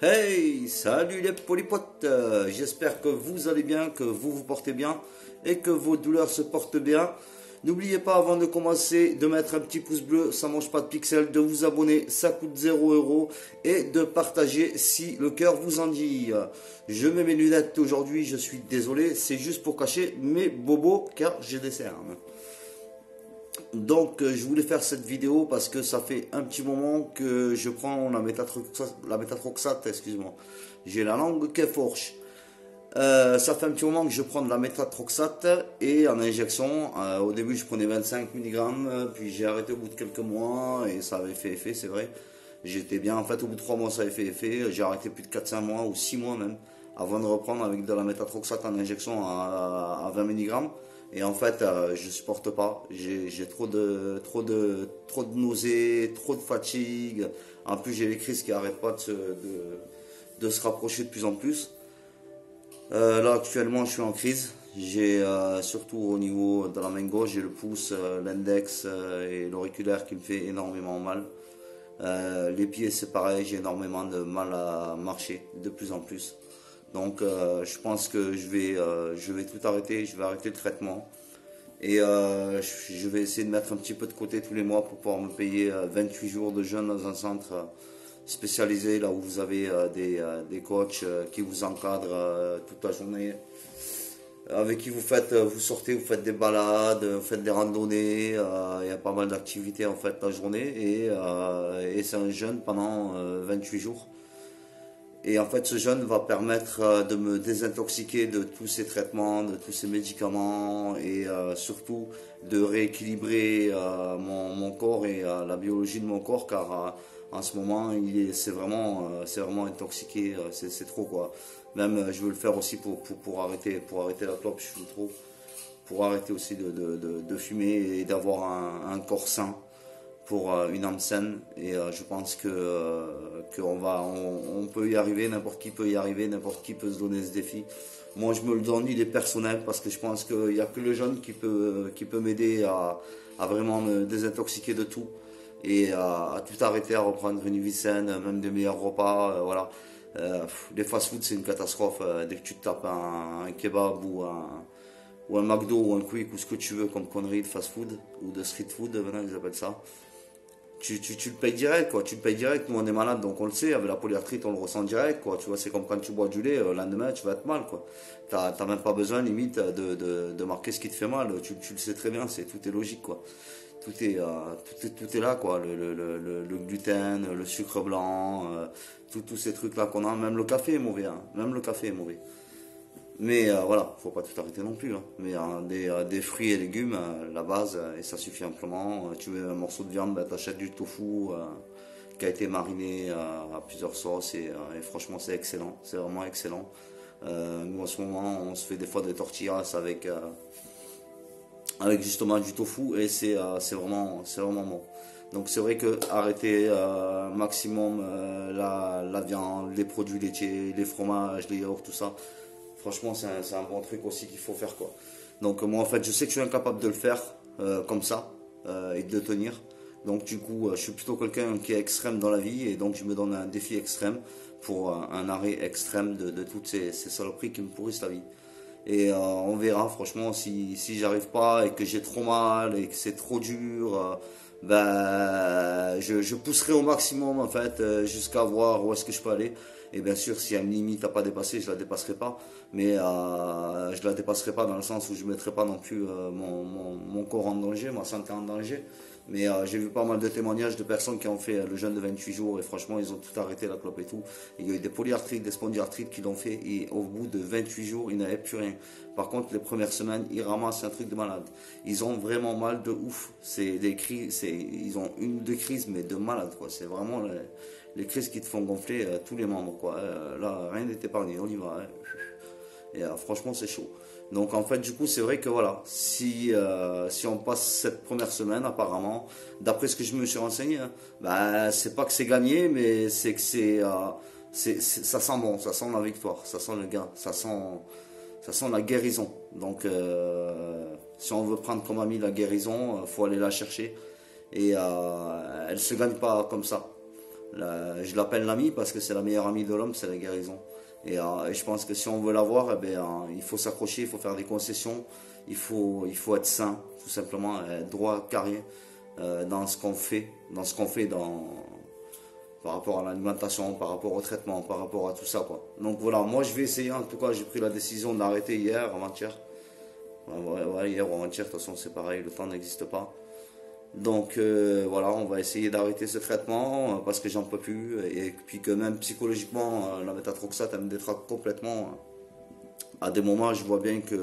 Hey, salut les polypotes, j'espère que vous allez bien, que vous vous portez bien et que vos douleurs se portent bien. N'oubliez pas avant de commencer de mettre un petit pouce bleu, ça mange pas de pixels, de vous abonner, ça coûte 0 € et de partager si le cœur vous en dit. Je mets mes lunettes aujourd'hui, je suis désolé, c'est juste pour cacher mes bobos car j'ai des cernes. Donc je voulais faire cette vidéo parce que ça fait un petit moment que je prends la méthotrexate, excuse-moi. J'ai la langue qui est fourche. Ça fait un petit moment que je prends de la méthotrexate et en injection. Au début je prenais 25 mg, puis j'ai arrêté au bout de quelques mois et ça avait fait effet, c'est vrai. J'étais bien, en fait au bout de 3 mois ça avait fait effet. J'ai arrêté plus de 4-5 mois ou 6 mois même avant de reprendre avec de la méthotrexate en injection à 20 mg. Et en fait, je supporte pas. J'ai trop de nausées, trop de fatigue. En plus, j'ai les crises qui n'arrêtent pas de se rapprocher de plus en plus. Là, actuellement, je suis en crise. J'ai surtout au niveau de la main gauche, j'ai le pouce, l'index et l'auriculaire qui me fait énormément mal. Les pieds, c'est pareil, j'ai énormément de mal à marcher de plus en plus. Donc je pense que je vais tout arrêter, je vais arrêter le traitement. Et je vais essayer de mettre un petit peu de côté tous les mois pour pouvoir me payer 28 jours de jeûne dans un centre spécialisé, là où vous avez des coachs qui vous encadrent toute la journée, avec qui vous sortez, vous faites des balades, vous faites des randonnées, il y a pas mal d'activités en fait la journée, et c'est un jeûne pendant 28 jours. Et en fait, ce jeûne va permettre de me désintoxiquer de tous ces traitements, de tous ces médicaments et surtout de rééquilibrer mon corps et la biologie de mon corps, car en ce moment, c'est vraiment intoxiqué, c'est trop quoi. Même je veux le faire aussi pour arrêter la clope, je fume trop, pour arrêter aussi de fumer et d'avoir un corps sain pour une âme saine. Et je pense on peut y arriver, n'importe qui peut y arriver, n'importe qui peut se donner ce défi. Moi je me le donne, il est personnel parce que je pense qu'il n'y a que le jeûne qui peut m'aider à vraiment me désintoxiquer de tout et à tout arrêter, à reprendre une vie saine, même des meilleurs repas, voilà. Les fast-food c'est une catastrophe, dès que tu te tapes un kebab ou un McDo ou un Quick ou ce que tu veux comme connerie de fast-food ou de street-food, maintenant ils appellent ça. Tu le payes direct, quoi. Tu le payes direct. Nous, on est malade, donc on le sait. Avec la polyarthrite, on le ressent direct, quoi. Tu vois, c'est comme quand tu bois du lait, le lendemain, tu vas être mal, quoi. T'as même pas besoin, limite, de marquer ce qui te fait mal. Tu le sais très bien, tout est logique, quoi. Tout est là, quoi. Le gluten, le sucre blanc, tous ces trucs-là qu'on a. Même le café est mauvais, hein. Même le café est mauvais. Mais voilà, faut pas tout arrêter non plus, hein. Mais des fruits et légumes, la base, et ça suffit amplement. Tu veux un morceau de viande, ben, t'achètes du tofu qui a été mariné à plusieurs sauces et franchement c'est excellent, c'est vraiment excellent. Nous en ce moment on se fait des fois des tortillas avec justement du tofu et c'est vraiment bon. Donc c'est vrai que arrêter maximum la viande, les produits laitiers, les fromages, les yaourts, tout ça. Franchement, c'est un bon truc aussi qu'il faut faire, quoi. Donc moi, en fait, je sais que je suis incapable de le faire comme ça et de le tenir. Donc du coup, je suis plutôt quelqu'un qui est extrême dans la vie et donc je me donne un défi extrême pour un arrêt extrême de toutes ces saloperies qui me pourrissent la vie. Et on verra, franchement, si j'arrive pas et que j'ai trop mal et que c'est trop dur, je pousserai au maximum en fait jusqu'à voir où est-ce que je peux aller. Et bien sûr, s'il y a une limite à pas dépasser, je la dépasserai pas. Mais je la dépasserai pas dans le sens où je mettrai pas non plus mon corps en danger, ma santé en danger. Mais j'ai vu pas mal de témoignages de personnes qui ont fait le jeûne de 28 jours et franchement ils ont tout arrêté, la clope et tout. Il y a eu des polyarthrites, des spondyarthrites qui l'ont fait et au bout de 28 jours ils n'avaient plus rien. Par contre les premières semaines ils ramassent un truc de malade. Ils ont vraiment mal de ouf. C'est des crises, ils ont une ou deux crises mais de malade quoi. C'est vraiment les crises qui te font gonfler tous les membres quoi. Là rien n'est épargné, on y va. Hein. Et franchement c'est chaud. Donc en fait du coup c'est vrai que voilà, si on passe cette première semaine apparemment, d'après ce que je me suis renseigné, hein, bah, c'est pas que c'est gagné, mais c'est que ça sent bon, ça sent la victoire, ça sent le gain, ça sent la guérison. Donc si on veut prendre comme ami la guérison, faut aller la chercher et elle se gagne pas comme ça. Je l'appelle l'ami parce que c'est la meilleure amie de l'homme, c'est la guérison. Et je pense que si on veut l'avoir, il faut s'accrocher, il faut faire des concessions, il faut être sain, tout simplement, être droit, carré dans ce qu'on fait, par rapport à l'alimentation, par rapport au traitement, par rapport à tout ça, quoi. Donc voilà, moi je vais essayer, en tout cas j'ai pris la décision d'arrêter hier, avant-hier. Ouais, hier ou avant-hier, de toute façon c'est pareil, le temps n'existe pas. Donc voilà, on va essayer d'arrêter ce traitement parce que j'en peux plus et puis que même psychologiquement, la méthotrexate elle me détraque complètement. À des moments, je vois bien que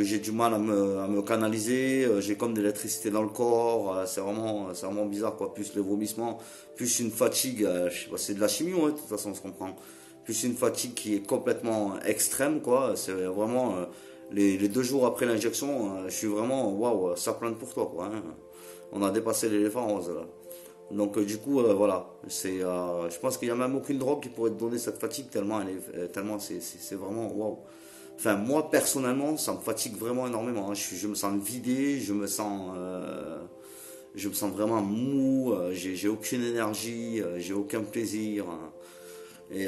j'ai du mal à me canaliser, j'ai comme de l'électricité dans le corps, c'est vraiment bizarre quoi. Plus le vomissement, plus une fatigue, je sais pas, c'est de la chimie, ouais, de toute façon on se comprend. Plus une fatigue qui est complètement extrême quoi. C'est vraiment les 2 jours après l'injection, je suis vraiment waouh, ça plane pour toi quoi. Hein. On a dépassé l'éléphant rose là. Donc du coup voilà, je pense qu'il n'y a même aucune drogue qui pourrait te donner cette fatigue tellement tellement c'est vraiment waouh. Enfin, moi, personnellement, ça me fatigue vraiment énormément. Hein. Je me sens vidé, je me sens vraiment mou, j'ai aucune énergie, j'ai aucun plaisir. Hein. Et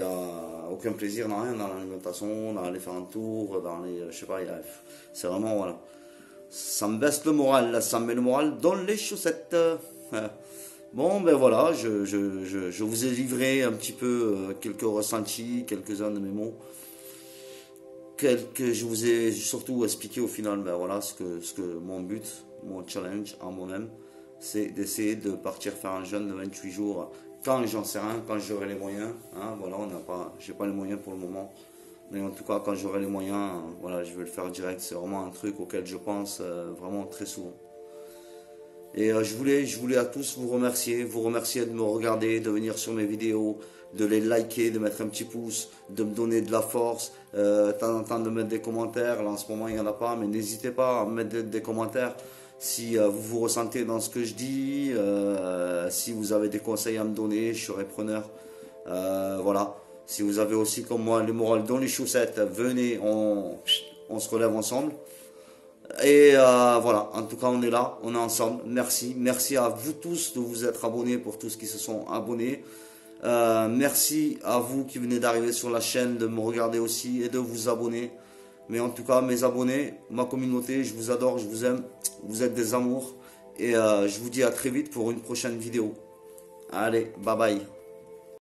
aucun plaisir dans rien, dans l'alimentation, dans aller faire un tour, dans les. Je sais pas, c'est vraiment, voilà. Ça me baisse le moral, là, ça me met le moral dans les chaussettes. Bon, ben voilà, je vous ai livré un petit peu quelques ressentis, quelques-uns de mes mots. Je vous ai surtout expliqué au final, ben voilà, ce que mon but, mon challenge en moi-même, c'est d'essayer de partir faire un jeûne de 28 jours quand j'en sais rien, quand j'aurai les moyens. Hein, voilà, j'ai pas les moyens pour le moment, mais en tout cas quand j'aurai les moyens, voilà, je vais le faire direct. C'est vraiment un truc auquel je pense vraiment très souvent. Et je voulais à tous vous remercier de me regarder, de venir sur mes vidéos, de les liker, de mettre un petit pouce, de me donner de la force, de temps en temps de mettre des commentaires. Là en ce moment il n'y en a pas, mais n'hésitez pas à mettre des commentaires si vous vous ressentez dans ce que je dis, si vous avez des conseils à me donner, je serai preneur. Voilà. Si vous avez aussi comme moi le moral dans les chaussettes, venez, on se relève ensemble. Et voilà, en tout cas on est là, on est ensemble, merci à vous tous de vous être abonnés, pour tous qui se sont abonnés, merci à vous qui venez d'arriver sur la chaîne, de me regarder aussi et de vous abonner, mais en tout cas mes abonnés, ma communauté, je vous adore, je vous aime, vous êtes des amours, et je vous dis à très vite pour une prochaine vidéo. Allez, bye bye.